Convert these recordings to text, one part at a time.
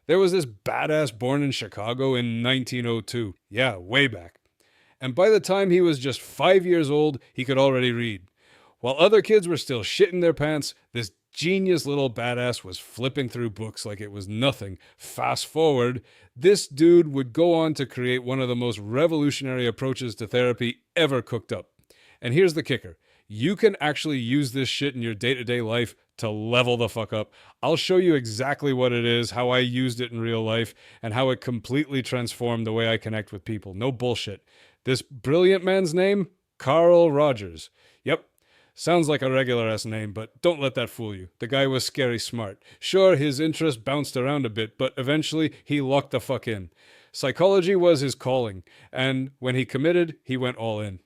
There was this badass born in Chicago in 1902. Yeah, way back. And by the time he was just 5 years old, he could already read. While other kids were still shitting their pants, this genius little badass was flipping through books like it was nothing. Fast forward, this dude would go on to create one of the most revolutionary approaches to therapy ever cooked up. And here's the kicker. You can actually use this shit in your day-to-day life to level the fuck up. I'll show you exactly what it is, how I used it in real life, and how it completely transformed the way I connect with people. No bullshit. This brilliant man's name? Carl Rogers. Yep. Sounds like a regular ass name, but don't let that fool you. The guy was scary smart. Sure, his interest bounced around a bit, but eventually he locked the fuck in. Psychology was his calling, and when he committed, he went all in.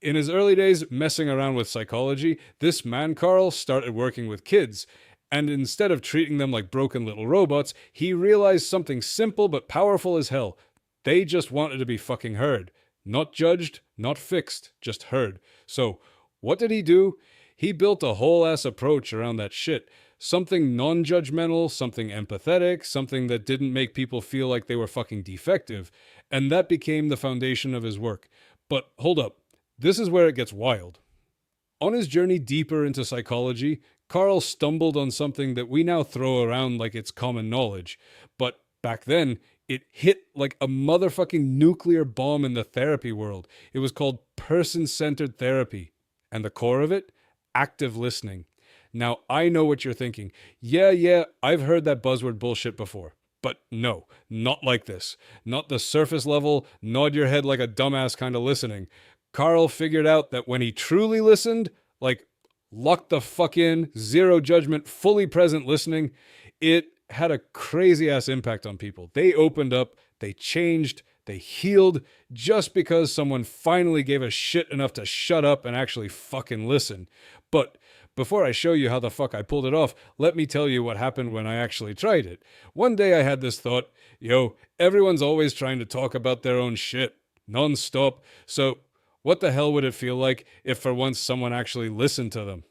In his early days messing around with psychology, this man Carl started working with kids, and instead of treating them like broken little robots, he realized something simple but powerful as hell. They just wanted to be fucking heard. Not judged, not fixed, just heard. So, what did he do? He built a whole ass approach around that shit. Something non-judgmental, something empathetic, something that didn't make people feel like they were fucking defective. And that became the foundation of his work. But hold up. This is where it gets wild. On his journey deeper into psychology, Carl stumbled on something that we now throw around like it's common knowledge. But back then, it hit like a motherfucking nuclear bomb in the therapy world. It was called person-centered therapy. And the core of it? Active listening. Now, I know what you're thinking. Yeah, I've heard that buzzword bullshit before. But no, not like this. Not the surface level, nod your head like a dumbass kind of listening. Carl figured out that when he truly listened, like locked the fuck in, zero judgment, fully present listening, it had a crazy ass impact on people. They opened up, they changed, they healed just because someone finally gave a shit enough to shut up and actually fucking listen. But before I show you how the fuck I pulled it off, let me tell you what happened when I actually tried it. One day I had this thought, everyone's always trying to talk about their own shit, non-stop, so what the hell would it feel like if for once someone actually listened to them?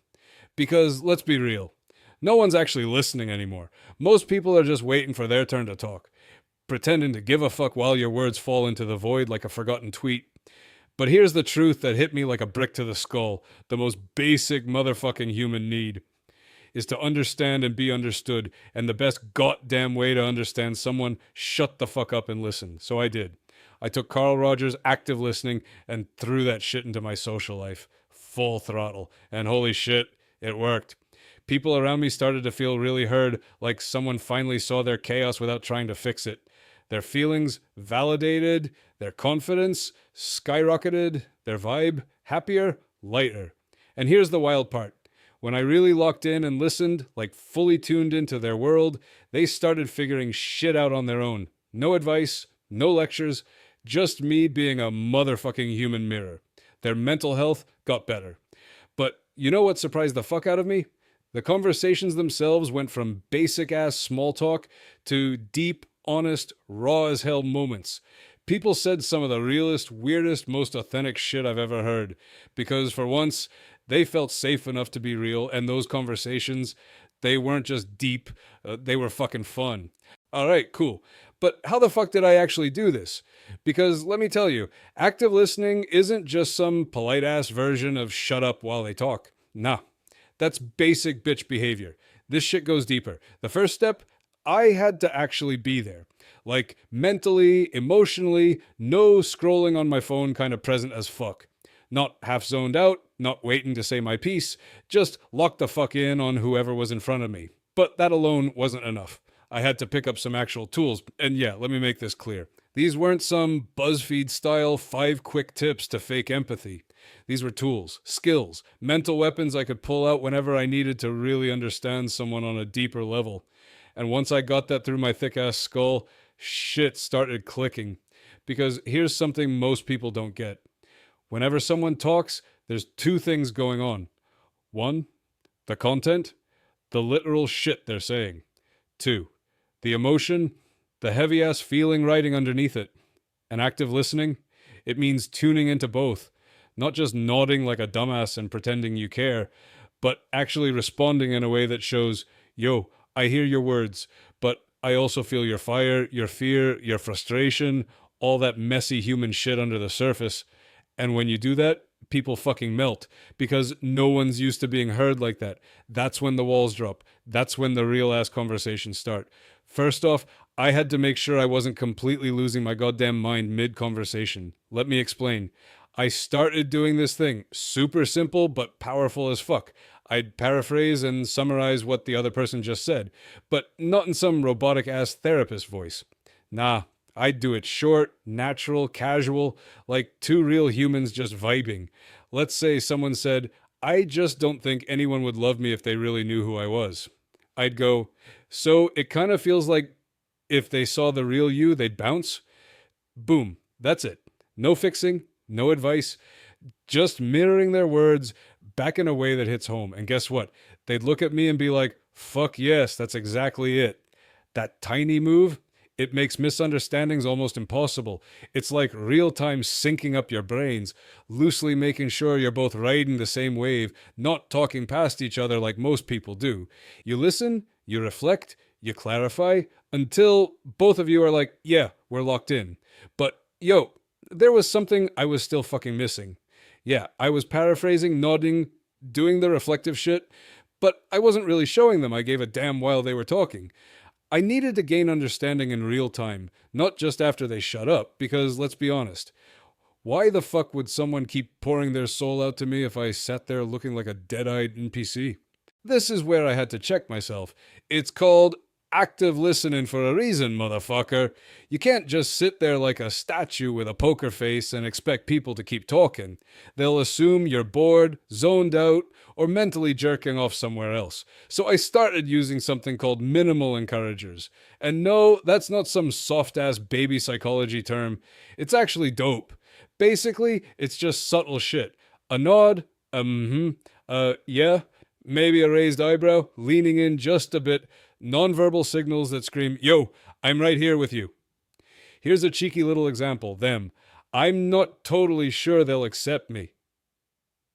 Because let's be real, no one's actually listening anymore. Most people are just waiting for their turn to talk, pretending to give a fuck while your words fall into the void like a forgotten tweet. But here's the truth that hit me like a brick to the skull. The most basic motherfucking human need is to understand and be understood. And the best goddamn way to understand someone, shut the fuck up and listen. So I did. I took Carl Rogers' active listening and threw that shit into my social life. Full throttle. And holy shit, it worked. People around me started to feel really heard, like someone finally saw their chaos without trying to fix it. Their feelings validated, their confidence skyrocketed, their vibe happier, lighter. And here's the wild part. When I really locked in and listened, like fully tuned into their world, they started figuring shit out on their own. No advice, no lectures, just me being a motherfucking human mirror. Their mental health got better. But you know what surprised the fuck out of me? The conversations themselves went from basic-ass small talk to deep, honest, raw as hell moments. People said some of the realest, weirdest, most authentic shit I've ever heard. Because for once, they felt safe enough to be real, and those conversations, they weren't just deep, they were fucking fun. Alright, cool. But how the fuck did I actually do this? Because let me tell you, active listening isn't just some polite-ass version of shut up while they talk. Nah, that's basic bitch behavior. This shit goes deeper. The first step, I had to actually be there. Like, mentally, emotionally, no scrolling on my phone kind of present as fuck. Not half zoned out, not waiting to say my piece, just lock the fuck in on whoever was in front of me. But that alone wasn't enough. I had to pick up some actual tools. And yeah, let me make this clear. These weren't some BuzzFeed-style 5 quick tips to fake empathy. These were tools, skills, mental weapons I could pull out whenever I needed to really understand someone on a deeper level. And once I got that through my thick-ass skull, shit started clicking. Because here's something most people don't get. Whenever someone talks, there's 2 things going on. 1, the content, the literal shit they're saying. 2, the emotion, the heavy-ass feeling riding underneath it. And active listening, it means tuning into both. Not just nodding like a dumbass and pretending you care, but actually responding in a way that shows, yo, I hear your words, but I also feel your fire, your fear, your frustration, all that messy human shit under the surface. And when you do that, people fucking melt because no one's used to being heard like that. That's when the walls drop. That's when the real ass conversations start. First off, I had to make sure I wasn't completely losing my goddamn mind mid conversation. Let me explain. I started doing this thing, super simple but powerful as fuck. I'd paraphrase and summarize what the other person just said, but not in some robotic ass therapist voice. Nah, I'd do it short, natural, casual, like two real humans just vibing. Let's say someone said, I just don't think anyone would love me if they really knew who I was. I'd go, so it kind of feels like if they saw the real you, they'd bounce. Boom, that's it. No fixing, no advice, just mirroring their words back in a way that hits home. And guess what? They'd look at me and be like, fuck yes, that's exactly it. That tiny move, it makes misunderstandings almost impossible. It's like real time syncing up your brains, loosely making sure you're both riding the same wave, not talking past each other like most people do. You listen, you reflect, you clarify, until both of you are like, yeah, we're locked in. But yo, there was something I was still fucking missing. Yeah, I was paraphrasing, nodding, doing the reflective shit, but I wasn't really showing them I gave a damn while they were talking. I needed to gain understanding in real time, not just after they shut up, because let's be honest, why the fuck would someone keep pouring their soul out to me if I sat there looking like a dead-eyed NPC? This is where I had to check myself. It's called active listening for a reason, motherfucker. You can't just sit there like a statue with a poker face and expect people to keep talking. They'll assume you're bored, zoned out, or mentally jerking off somewhere else. So I started using something called minimal encouragers. And no, that's not some soft-ass baby psychology term. It's actually dope. Basically, it's just subtle shit. A nod, yeah, maybe a raised eyebrow, leaning in just a bit, nonverbal signals that scream, yo, I'm right here with you. Here's a cheeky little example, them. I'm not totally sure they'll accept me.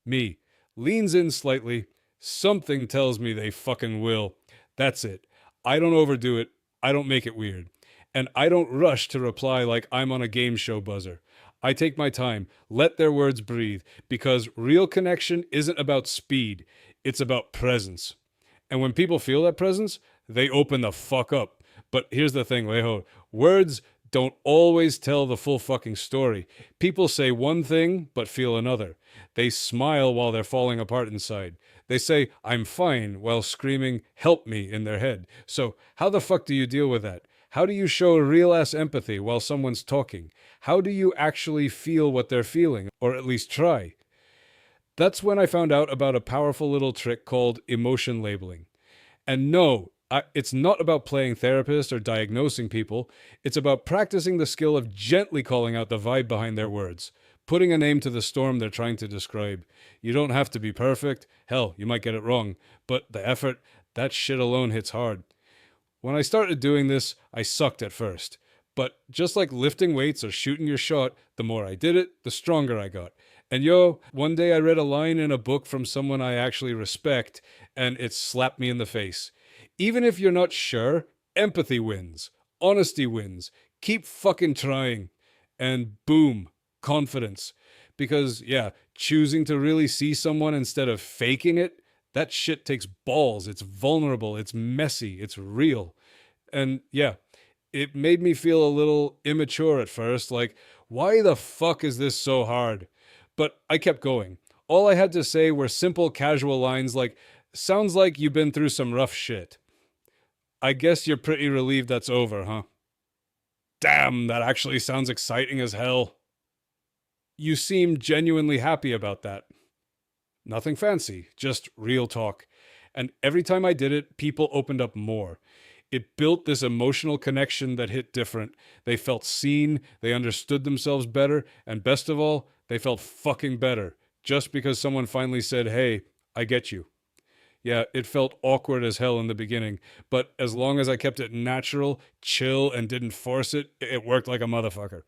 Me. Leans in slightly. Something tells me they fucking will. That's it. I don't overdo it. I don't make it weird. And I don't rush to reply like I'm on a game show buzzer. I take my time, let their words breathe, because real connection isn't about speed. It's about presence. And when people feel that presence, they open the fuck up. But here's the thing, Lejo. Words don't always tell the full fucking story. People say one thing, but feel another. They smile while they're falling apart inside. They say, I'm fine, while screaming, help me, in their head. So how the fuck do you deal with that? How do you show real-ass empathy while someone's talking? How do you actually feel what they're feeling, or at least try? That's when I found out about a powerful little trick called emotion labeling. And no, it's not about playing therapist or diagnosing people. It's about practicing the skill of gently calling out the vibe behind their words, putting a name to the storm they're trying to describe. You don't have to be perfect. Hell, you might get it wrong. But the effort, that shit alone hits hard. When I started doing this, I sucked at first. But just like lifting weights or shooting your shot, the more I did it, the stronger I got. And yo, one day I read a line in a book from someone I actually respect, and it slapped me in the face. Even if you're not sure, empathy wins. Honesty wins. Keep fucking trying. And boom, confidence. Because, yeah, choosing to really see someone instead of faking it, that shit takes balls. It's vulnerable. It's messy. It's real. And yeah, it made me feel a little immature at first. Like, why the fuck is this so hard? But I kept going. All I had to say were simple, casual lines like, sounds like you've been through some rough shit. I guess you're pretty relieved that's over, huh? Damn, that actually sounds exciting as hell. You seem genuinely happy about that. Nothing fancy, just real talk. And every time I did it, people opened up more. It built this emotional connection that hit different. They felt seen, they understood themselves better, and best of all, they felt fucking better. Just because someone finally said, hey, I get you. Yeah, it felt awkward as hell in the beginning, but as long as I kept it natural, chill, and didn't force it, it worked like a motherfucker.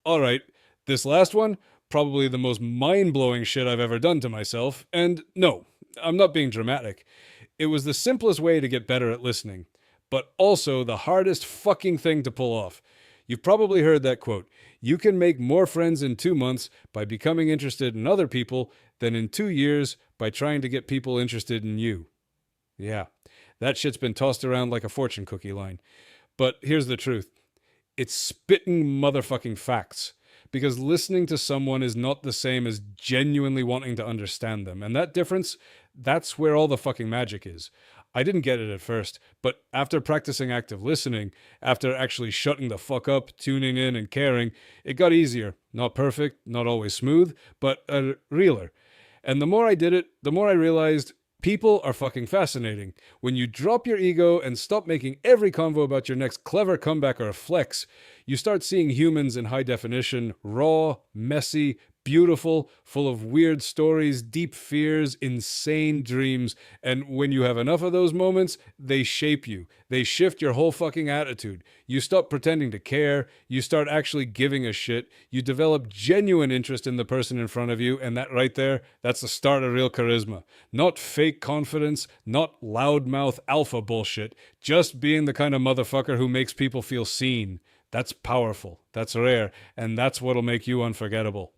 All right, this last one, probably the most mind-blowing shit I've ever done to myself, and no, I'm not being dramatic. It was the simplest way to get better at listening. but also the hardest fucking thing to pull off. You've probably heard that quote: you can make more friends in 2 months by becoming interested in other people than in 2 years by trying to get people interested in you. Yeah, that shit's been tossed around like a fortune cookie line. But here's the truth: it's spitting motherfucking facts. Because listening to someone is not the same as genuinely wanting to understand them. And that difference, that's where all the fucking magic is. I didn't get it at first, but after practicing active listening, after actually shutting the fuck up, tuning in, and caring, it got easier. Not perfect, not always smooth, but realer. And the more I did it, the more I realized people are fucking fascinating. When you drop your ego and stop making every convo about your next clever comeback or a flex, you start seeing humans in high definition, raw, messy, beautiful, full of weird stories, deep fears, insane dreams. And when you have enough of those moments, they shape you. They shift your whole fucking attitude. You stop pretending to care. You start actually giving a shit. You develop genuine interest in the person in front of you. And that right there, that's the start of real charisma. Not fake confidence, not loudmouth alpha bullshit. Just being the kind of motherfucker who makes people feel seen. That's powerful. That's rare. And that's what'll make you unforgettable.